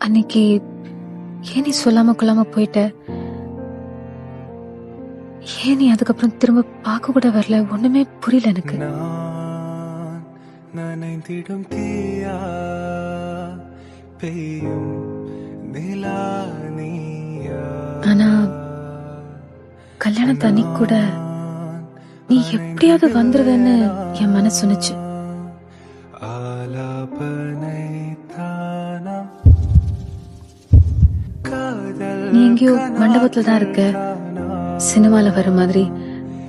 அன்னைக்கு ஏன் நீ சொல்லாம கொள்ளாம போயிட்ட? ஏன் நீ அதுக்கப்புறம் திரும்ப பார்க்க கூட வரல? ஒண்ணுமே புரியல எனக்கு. நனைந்திடும் தீயா பெய்யும் நிலா நீயா. ஆனா கல்யாணத்து அன்னைக்கு கூட நீ எப்படியாவது வந்துருவேன்னு என் மனசு சொன்னுச்சு. ஆலாபனை தானா நீ எங்கேயோ மண்டபத்துல தான் இருக்க. சினிமால வர மாதிரி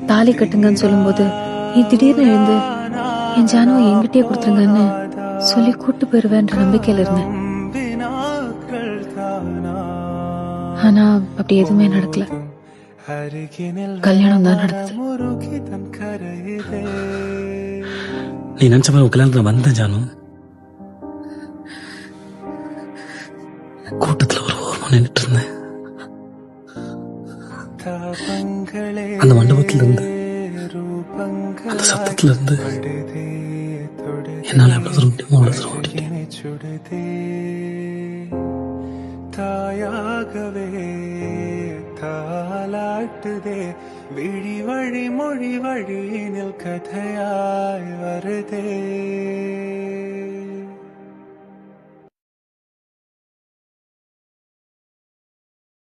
தாலி கட்டுங்கன்னு சொல்லும்போது நீ திடீர்னு எழுந்து என் ஜானுவை என்கிட்டயே கொடுத்துருங்கன்னு சொல்லி கூட்டு போயிருவேன்ற நம்பிக்கையில இருந்தேன். ஆனா அப்படி எதுவுமே நடக்கல. கல்யாணம் தான் நடந்தது. நீ நினைச்ச மாதிரி கல்யாணத்துல வந்த ஜானு, கூட்டத்துல ஒரு ஓரமா நின்றுட்டு இருந்தேன். அந்த மண்டபத்துல இருந்து, அந்த சத்தத்துல இருந்து என்னால எவ்வளவு தூரம் முடியுமோ அவ்வளவு தூரம் ஓடிட்டேன். தாயாகவே தாலாட்டுதே விழி வழி மொழி வழியினில் கதையாய் வருதே.